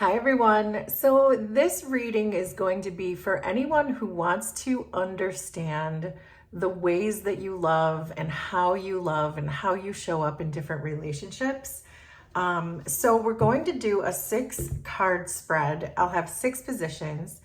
Hi everyone. So this reading is going to be for anyone who wants to understand the ways that you love and how you show up in different relationships. So we're going to do a 6-card spread. I'll have 6 positions,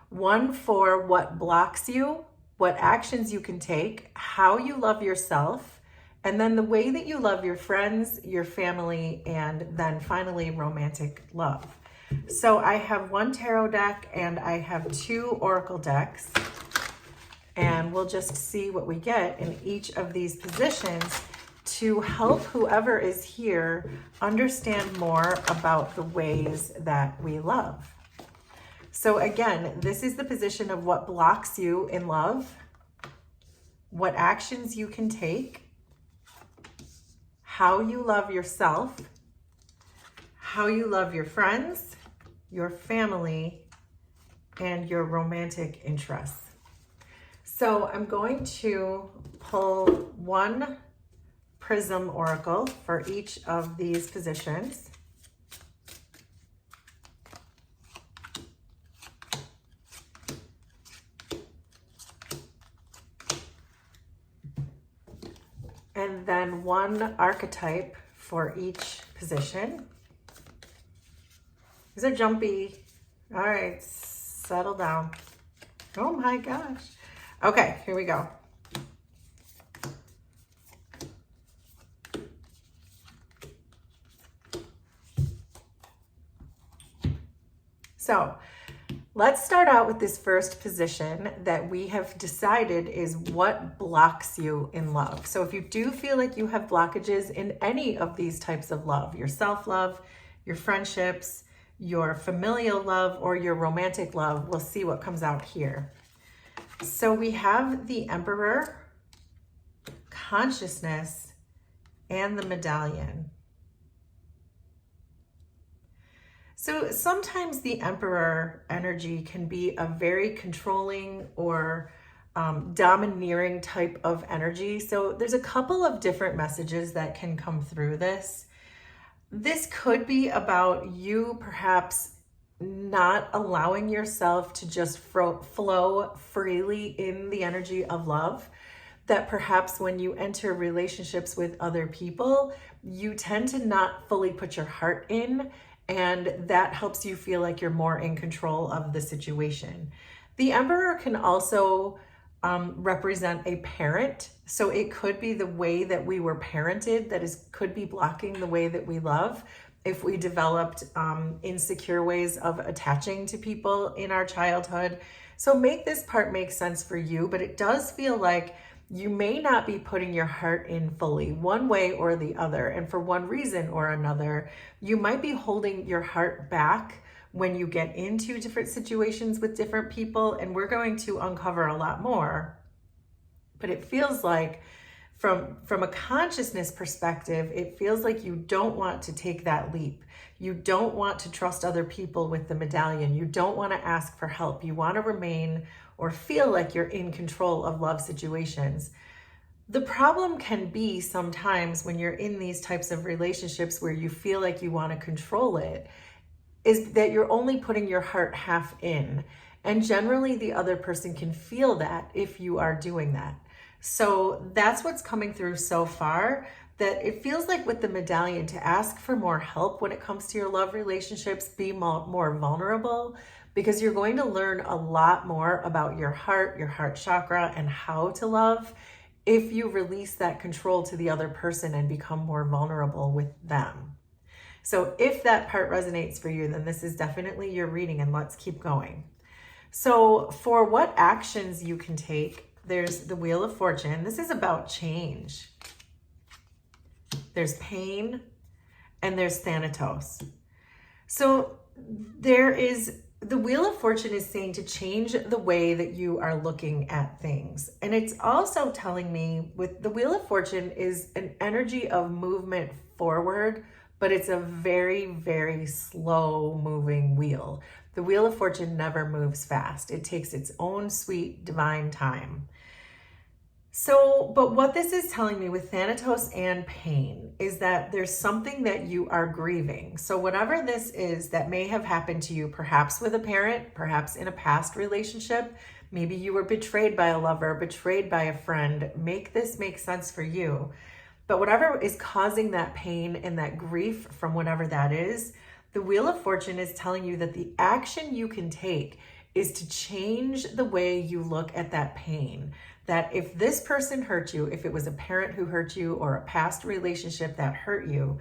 one for what blocks you, what actions you can take, how you love yourself, and then the way that you love your friends, your family, and then finally romantic love. So I have one tarot deck and I have 2 oracle decks, and we'll just see what we get in each of these positions to help whoever is here understand more about the ways that we love. So again, this is the position of what blocks you in love, what actions you can take, how you love yourself, how you love your friends, your family, and your romantic interests. So I'm going to pull one prism oracle for each of these positions. And then one archetype for each position. These are jumpy. All right, settle down. Oh my gosh. Okay, here we go. So let's start out with this first position that we have decided is what blocks you in love. So if you do feel like you have blockages in any of these types of love, your self-love, your friendships, your familial love, or your romantic love, we'll see what comes out here. So we have the Emperor, consciousness, and the medallion. So sometimes the Emperor energy can be a very controlling or domineering type of energy. So there's a couple of different messages that can come through this. This could be about you perhaps not allowing yourself to just flow freely in the energy of love. That perhaps when you enter relationships with other people, you tend to not fully put your heart in, and that helps you feel like you're more in control of the situation. The Emperor can also represent a parent. So it could be the way that we were parented could be blocking the way that we love. If we developed insecure ways of attaching to people in our childhood. So make this part make sense for you, but it does feel like you may not be putting your heart in fully one way or the other. And for one reason or another, you might be holding your heart back when you get into different situations with different people, and we're going to uncover a lot more. But it feels like from a consciousness perspective, it feels like you don't want to take that leap. You don't want to trust other people with the medallion. You don't want to ask for help. You want to remain or feel like you're in control of love situations. The problem can be sometimes when you're in these types of relationships where you feel like you want to control it, is that you're only putting your heart half in. And generally the other person can feel that if you are doing that. So that's what's coming through so far, that it feels like with the medallion to ask for more help when it comes to your love relationships, be more vulnerable, because you're going to learn a lot more about your heart chakra, and how to love if you release that control to the other person and become more vulnerable with them. So if that part resonates for you, then this is definitely your reading, and let's keep going. So for what actions you can take, there's the Wheel of Fortune. This is about change. There's pain, and there's Thanatos. So the Wheel of Fortune is saying to change the way that you are looking at things. And it's also telling me with the Wheel of Fortune is an energy of movement forward, but it's a very, very slow moving wheel. The Wheel of Fortune never moves fast. It takes its own sweet divine time. But what this is telling me with Thanatos and pain is that there's something that you are grieving. So whatever this is that may have happened to you, perhaps with a parent, perhaps in a past relationship, maybe you were betrayed by a lover, betrayed by a friend, make this make sense for you. But whatever is causing that pain and that grief from whatever that is, the Wheel of Fortune is telling you that the action you can take is to change the way you look at that pain. That if this person hurt you, if it was a parent who hurt you or a past relationship that hurt you,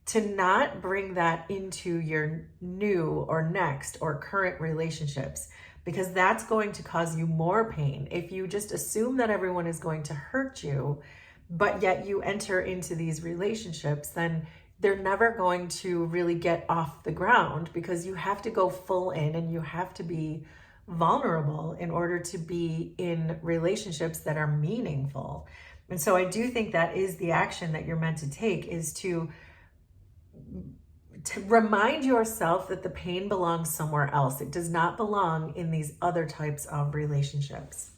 to not bring that into your new or next or current relationships, because that's going to cause you more pain. If you just assume that everyone is going to hurt you, but yet you enter into these relationships, then they're never going to really get off the ground, because you have to go full in and you have to be vulnerable in order to be in relationships that are meaningful. And so I do think that is the action that you're meant to take, is to remind yourself that the pain belongs somewhere else. It does not belong in these other types of relationships,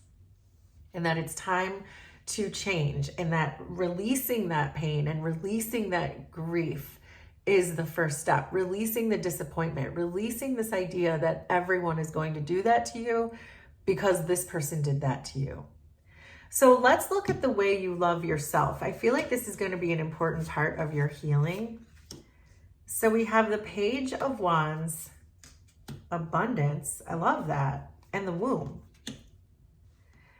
and that it's time to change, and that releasing that pain and releasing that grief is the first step. Releasing the disappointment, releasing this idea that everyone is going to do that to you because this person did that to you. So let's look at the way you love yourself. I feel like this is going to be an important part of your healing. So we have the Page of Wands, abundance, I love that, and the womb.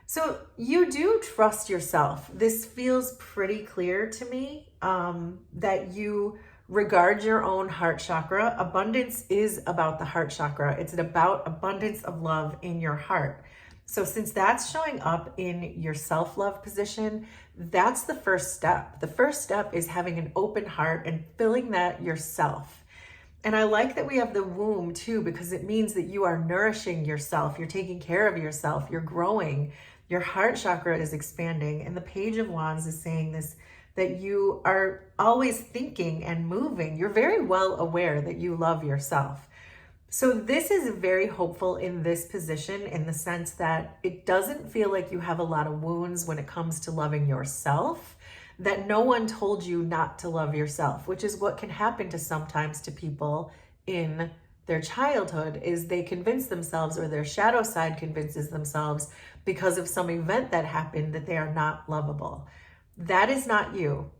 So you do trust yourself. This feels pretty clear to me, that you regard your own heart chakra. Abundance is about the heart chakra. It's about abundance of love in your heart. So since that's showing up in your self-love position, that's the first step. The first step is having an open heart and filling that yourself. And I like that we have the womb too, because it means that you are nourishing yourself. You're taking care of yourself. You're growing. Your heart chakra is expanding. And the Page of Wands is saying this, that you are always thinking and moving. You're very well aware that you love yourself. So this is very hopeful in this position, in the sense that it doesn't feel like you have a lot of wounds when it comes to loving yourself, that no one told you not to love yourself, which is what can happen to sometimes to people in their childhood, is they convince themselves, or their shadow side convinces themselves, because of some event that happened, that they are not lovable. That is not you.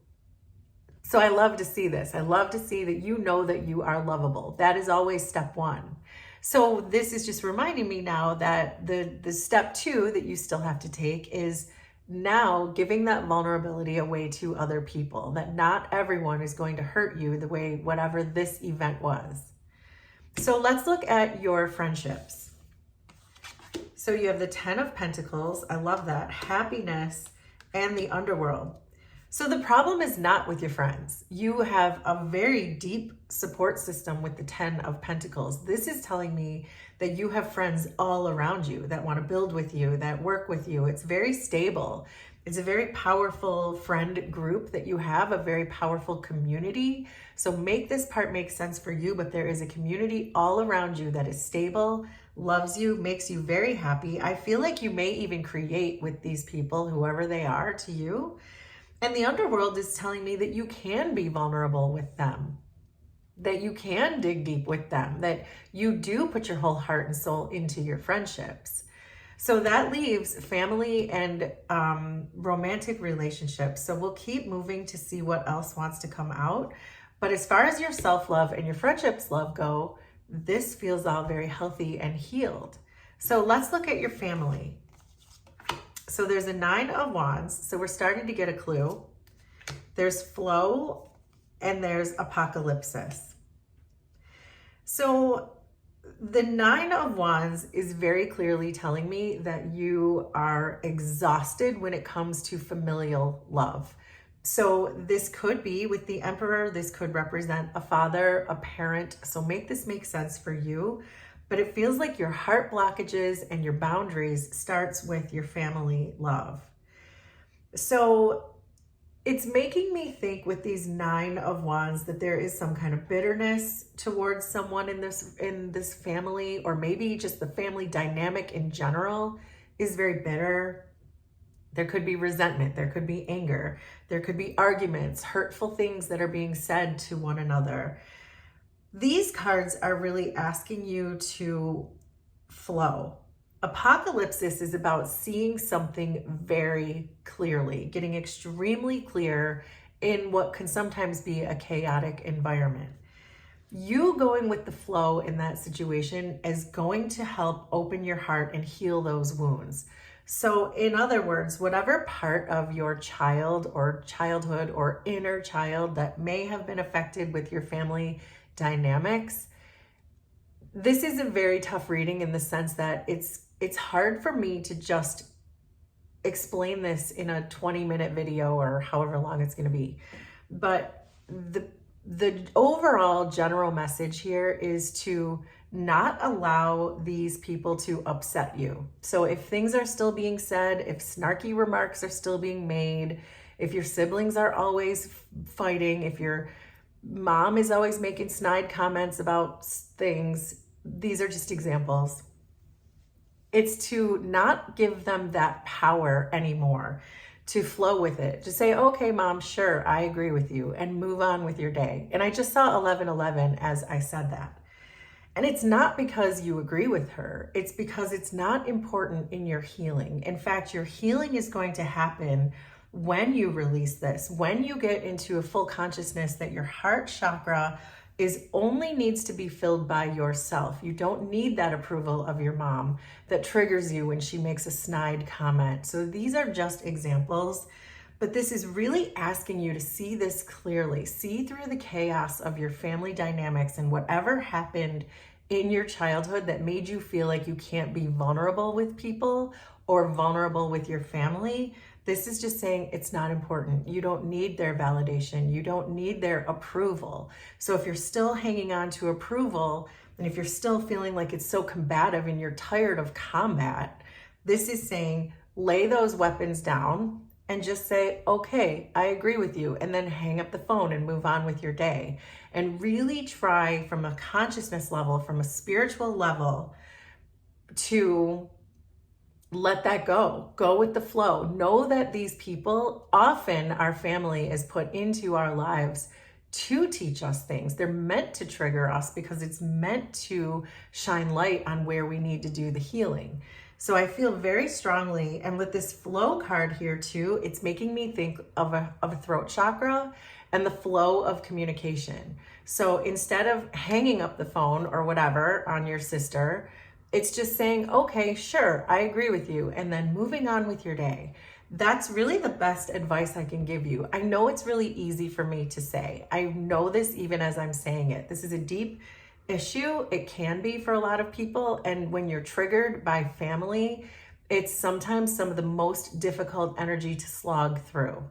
So I love to see this. I love to see that you know that you are lovable. That is always step one. So this is just reminding me now that the step two that you still have to take is now giving that vulnerability away to other people, that not everyone is going to hurt you the way whatever this event was. So let's look at your friendships. So you have the 10 of Pentacles. I love that. Happiness and the underworld. So the problem is not with your friends. You have a very deep support system with the 10 of Pentacles. This is telling me that you have friends all around you that want to build with you, that work with you. It's very stable. It's a very powerful friend group that you have, a very powerful community. So make this part make sense for you, but there is a community all around you that is stable, loves you, makes you very happy. I feel like you may even create with these people, whoever they are to you. And the underworld is telling me that you can be vulnerable with them, that you can dig deep with them, that you do put your whole heart and soul into your friendships. So that leaves family and romantic relationships. So we'll keep moving to see what else wants to come out. But as far as your self-love and your friendships love go, this feels all very healthy and healed. So let's look at your family. So there's a 9 of Wands. So we're starting to get a clue. There's flow and there's apocalypsis. So the 9 of Wands is very clearly telling me that you are exhausted when it comes to familial love. So this could be with the Emperor. This could represent a father, a parent. So make this make sense for you. But it feels like your heart blockages and your boundaries starts with your family love. So it's making me think with these 9 of Wands that there is some kind of bitterness towards someone in this family, or maybe just the family dynamic in general is very bitter. There could be resentment, there could be anger, there could be arguments, hurtful things that are being said to one another. These cards are really asking you to flow. Apocalypsis is about seeing something very clearly, getting extremely clear in what can sometimes be a chaotic environment. You going with the flow in that situation is going to help open your heart and heal those wounds. So in other words, whatever part of your child or childhood or inner child that may have been affected with your family dynamics, this is a very tough reading in the sense that it's hard for me to just explain this in a 20-minute video or however long it's going to be. But the overall general message here is to not allow these people to upset you. So if things are still being said, if snarky remarks are still being made, if your siblings are always fighting, if your mom is always making snide comments about things, these are just examples. It's to not give them that power anymore, to flow with it, to say, okay, mom, sure, I agree with you, and move on with your day. And I just saw 1111 as I said that. And it's not because you agree with her. It's because it's not important in your healing. In fact, your healing is going to happen when you release this, when you get into a full consciousness that your heart chakra only needs to be filled by yourself. You don't need that approval of your mom that triggers you when she makes a snide comment. So these are just examples, but this is really asking you to see this clearly, see through the chaos of your family dynamics and whatever happened in your childhood that made you feel like you can't be vulnerable with people or vulnerable with your family. This is just saying it's not important. You don't need their validation. You don't need their approval. So if you're still hanging on to approval, and if you're still feeling like it's so combative and you're tired of combat, this is saying lay those weapons down and just say, okay, I agree with you, and then hang up the phone and move on with your day. And really try from a consciousness level, from a spiritual level, to let that go. Go with the flow. Know that these people, often our family is put into our lives to teach us things. They're meant to trigger us because it's meant to shine light on where we need to do the healing. So I feel very strongly, and with this flow card here too, it's making me think of a throat chakra and the flow of communication. So instead of hanging up the phone or whatever on your sister, it's just saying, okay, sure, I agree with you, and then moving on with your day. That's really the best advice I can give you. I know it's really easy for me to say. I know this even as I'm saying it. This is a deep issue. It can be for a lot of people. And when you're triggered by family, it's sometimes some of the most difficult energy to slog through.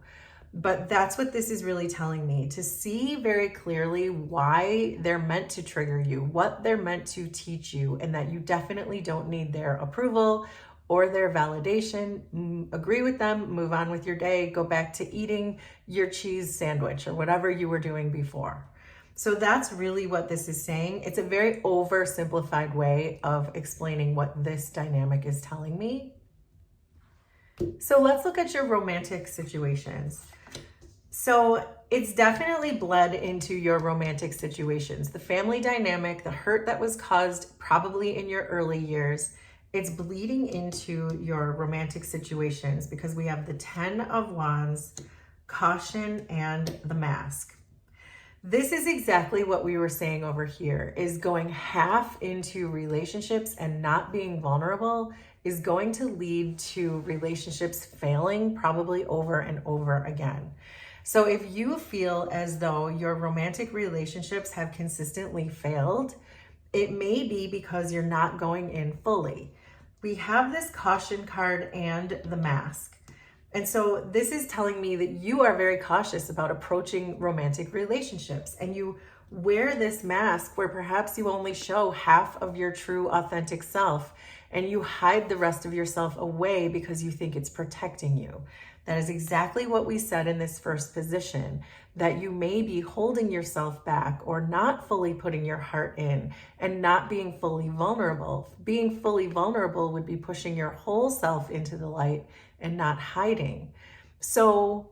But that's what this is really telling me, to see very clearly why they're meant to trigger you, what they're meant to teach you, and that you definitely don't need their approval or their validation. Agree with them, move on with your day, go back to eating your cheese sandwich or whatever you were doing before. So that's really what this is saying. It's a very oversimplified way of explaining what this dynamic is telling me. So let's look at your romantic situations. So it's definitely bled into your romantic situations. The family dynamic, the hurt that was caused probably in your early years, it's bleeding into your romantic situations because we have the 10 of Wands, caution, and the mask. This is exactly what we were saying over here, is going half into relationships and not being vulnerable is going to lead to relationships failing probably over and over again. So if you feel as though your romantic relationships have consistently failed, it may be because you're not going in fully. We have this caution card and the mask. And so this is telling me that you are very cautious about approaching romantic relationships, and you wear this mask where perhaps you only show half of your true authentic self and you hide the rest of yourself away because you think it's protecting you. That is exactly what we said in this first position, that you may be holding yourself back or not fully putting your heart in and not being fully vulnerable. Being fully vulnerable would be pushing your whole self into the light and not hiding. So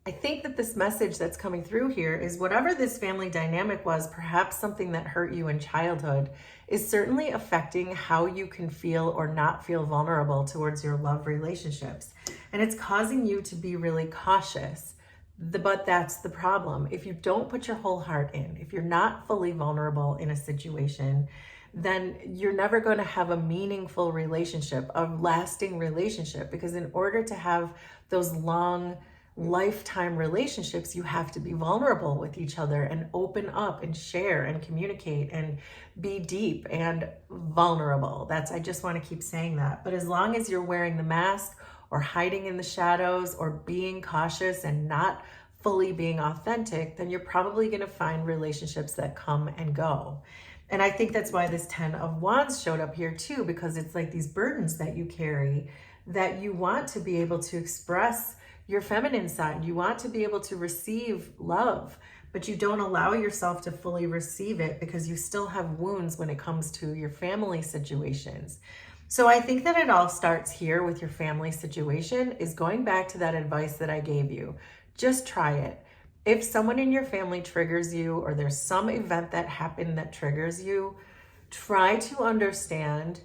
I think that this message that's coming through here is whatever this family dynamic was, perhaps something that hurt you in childhood, is certainly affecting how you can feel or not feel vulnerable towards your love relationships. And it's causing you to be really cautious. But that's the problem. If you don't put your whole heart in, if you're not fully vulnerable in a situation, then you're never going to have a meaningful relationship, a lasting relationship. Because in order to have those long lifetime relationships, you have to be vulnerable with each other and open up and share and communicate and be deep and vulnerable. I just want to keep saying that. But as long as you're wearing the mask or hiding in the shadows or being cautious and not fully being authentic, then you're probably going to find relationships that come and go. And I think that's why this 10 of Wands showed up here too, because it's like these burdens that you carry that you want to be able to express your feminine side. You want to be able to receive love, but you don't allow yourself to fully receive it because you still have wounds when it comes to your family situations. So I think that it all starts here with your family situation, is going back to that advice that I gave you. Just try it. If someone in your family triggers you, or there's some event that happened that triggers you, try to understand.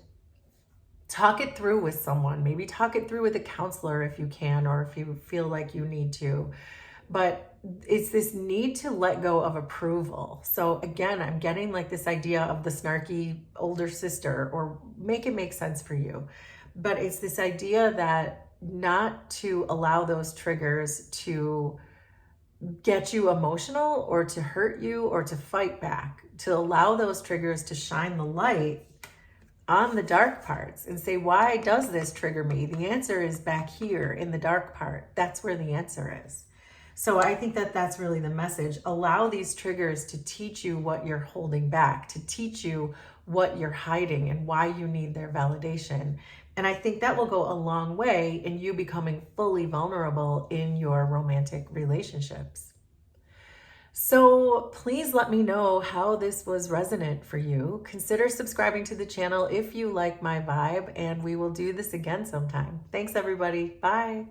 Talk it through with someone. Maybe talk it through with a counselor if you can, or if you feel like you need to. But it's this need to let go of approval. So again, I'm getting like this idea of the snarky older sister, or make it make sense for you. But it's this idea that not to allow those triggers to get you emotional or to hurt you or to fight back, to allow those triggers to shine the light on the dark parts and say, why does this trigger me? The answer is back here in the dark part. That's where the answer is. So I think that that's really the message. Allow these triggers to teach you what you're holding back, to teach you what you're hiding and why you need their validation. And I think that will go a long way in you becoming fully vulnerable in your romantic relationships. So please let me know how this was resonant for you. Consider subscribing to the channel if you like my vibe, and we will do this again sometime. Thanks, everybody. Bye.